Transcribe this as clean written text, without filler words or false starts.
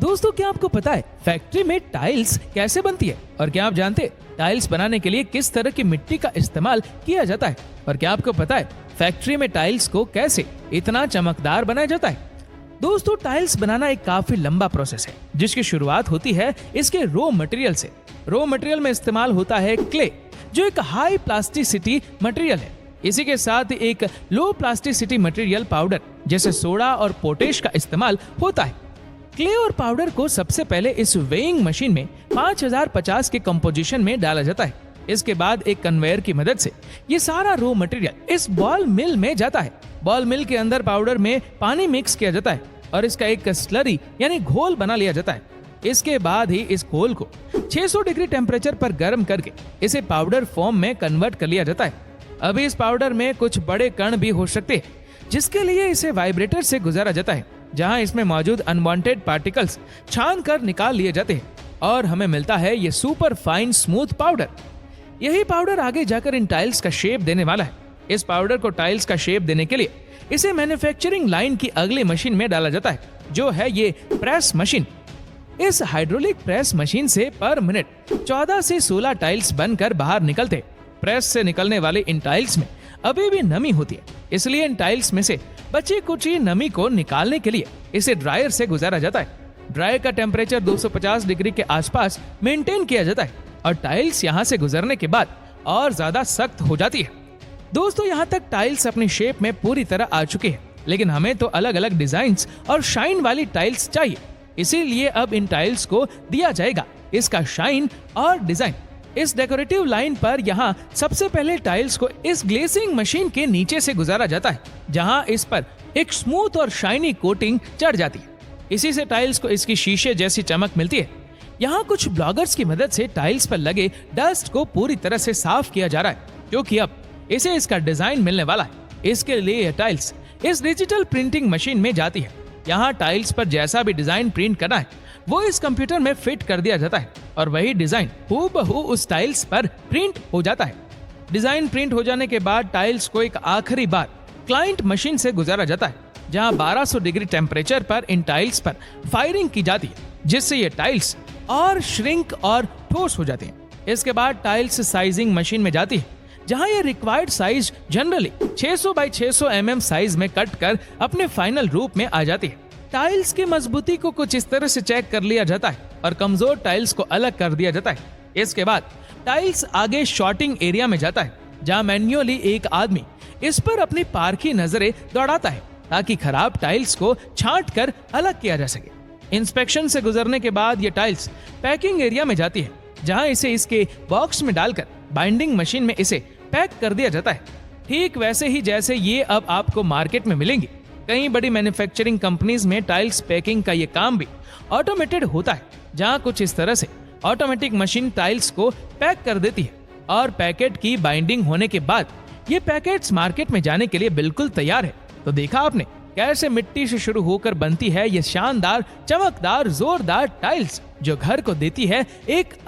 दोस्तों, क्या आपको पता है फैक्ट्री में टाइल्स कैसे बनती है? और क्या आप जानते हैं टाइल्स बनाने के लिए किस तरह की मिट्टी का इस्तेमाल किया जाता है? और क्या आपको पता है फैक्ट्री में टाइल्स को कैसे इतना चमकदार बनाया जाता है? दोस्तों, टाइल्स बनाना एक काफी लंबा प्रोसेस है जिसकी शुरुआत होती है इसके रॉ मटेरियल से। रॉ मटेरियल में इस्तेमाल होता है क्ले, जो एक हाई प्लास्टिसिटी मटेरियल है। इसी के साथ एक लो प्लास्टिसिटी मटेरियल पाउडर जैसे सोडा और पोटेश का इस्तेमाल होता है। क्ले और पाउडर को सबसे पहले इस वेइंग मशीन में 5050 के कंपोजिशन में डाला जाता है। इसके बाद एक कन्वेयर की मदद से ये सारा रॉ मटेरियल इस बॉल मिल में जाता है। बॉल मिल के अंदर पाउडर में पानी मिक्स किया जाता है और इसका एक स्लरी यानी घोल बना लिया जाता है। इसके बाद ही इस घोल को 600 डिग्री टेम्परेचर पर गर्म करके इसे पाउडर फॉर्म में कन्वर्ट कर लिया जाता है। अभी इस पाउडर में कुछ बड़े कण भी हो सकते हैं, जिसके लिए इसे वाइब्रेटर से गुजारा जाता है, जहां इसमें मौजूद अनवांटेड पार्टिकल्स छान कर निकाल लिए जाते हैं और हमें मिलता है ये सुपर फाइन स्मूथ पाउडर। यही पाउडर आगे जाकर इन टाइल्स का शेप देने वाला है। इस पाउडर को टाइल्स का शेप देने के लिए इसे मैन्युफैक्चरिंग लाइन की अगली मशीन में डाला जाता है, जो है ये प्रेस मशीन। इस हाइड्रोलिक प्रेस मशीन से पर मिनट 14 से 16 टाइल्स बनकर बाहर निकलते। प्रेस से निकलने वाले इन टाइल्स में अभी भी नमी होती है, इसलिए इन टाइल्स में से बची कुची नमी को निकालने के लिए इसे ड्रायर से गुजारा जाता है। ड्रायर का टेम्परेचर 250 डिग्री के आसपास मेंटेन किया जाता है और टाइल्स यहाँ से गुजरने के बाद और ज्यादा सख्त हो जाती है। दोस्तों, यहाँ तक टाइल्स अपनी शेप में पूरी तरह आ चुकी है, लेकिन हमें तो अलग अलग डिजाइन्स और शाइन वाली टाइल्स चाहिए। इसीलिए अब इन टाइल्स को दिया जाएगा इसका शाइन और डिजाइन। इस डेकोरेटिव लाइन पर यहाँ सबसे पहले टाइल्स को इस ग्लेसिंग मशीन के नीचे से गुजारा जाता है, जहाँ इस पर एक स्मूथ और शाइनी कोटिंग चढ़ जाती है। इसी से टाइल्स को इसकी शीशे जैसी चमक मिलती है। यहाँ कुछ ब्लॉगर्स की मदद से टाइल्स पर लगे डस्ट को पूरी तरह से साफ किया जा रहा है, क्योंकि अब इसे इसका डिजाइन मिलने वाला है। इसके लिए यह टाइल्स इस डिजिटल प्रिंटिंग मशीन में जाती है। यहाँ टाइल्स पर जैसा भी डिजाइन प्रिंट करना है वो इस कंप्यूटर में फिट कर दिया जाता है और वही डिजाइन हूबहू उस टाइल्स पर प्रिंट हो जाता है। डिजाइन प्रिंट हो जाने के बाद टाइल्स को एक आखिरी बार क्लाइंट मशीन से गुजारा जाता है, जहाँ 1200 डिग्री टेम्परेचर पर इन टाइल्स पर फायरिंग की जाती है, जिससे ये टाइल्स और श्रिंक और ठोस हो जाती हैं। इसके बाद टाइल्स साइजिंग मशीन में जाती है, जहां ये required size generally 600 by 600 mm size में कट कर अपने फाइनल रूप में आ जाती है। टाइल्स की मजबूती को कुछ इस तरह से चेक कर लिया जाता है और कमजोर टाइल्स को अलग कर दिया जाता है। इसके बाद टाइल्स आगे शॉर्टिंग एरिया में जाता है, जहां मैन्युअली एक आदमी इस पर अपनी पारखी नजरें दौड़ाता है ताकि खराब टाइल्स को छांट कर अलग किया जा सके। इंस्पेक्शन से गुजरने के बाद ये टाइल्स पैकिंग एरिया में जाती है, जहां इसे इसके बॉक्स में डालकर बाइंडिंग मशीन में इसे पैक कर दिया जाता है, ठीक वैसे ही जैसे ये अब आपको मार्केट में मिलेंगी। कई बड़ी मैन्युफैक्चरिंग कंपनीज में टाइल्स पैकिंग का ये काम भी ऑटोमेटेड होता है, जहां कुछ इस तरह से ऑटोमेटिक मशीन टाइल्स को पैक कर देती है और पैकेट की बाइंडिंग होने के बाद ये पैकेट्स मार्केट में जाने के लिए बिल्कुल तैयार है। तो देखा आपने कैसे मिट्टी से शुरू होकर बनती है ये शानदार, चमकदार, जोरदार टाइल्स, जो घर को देती है एक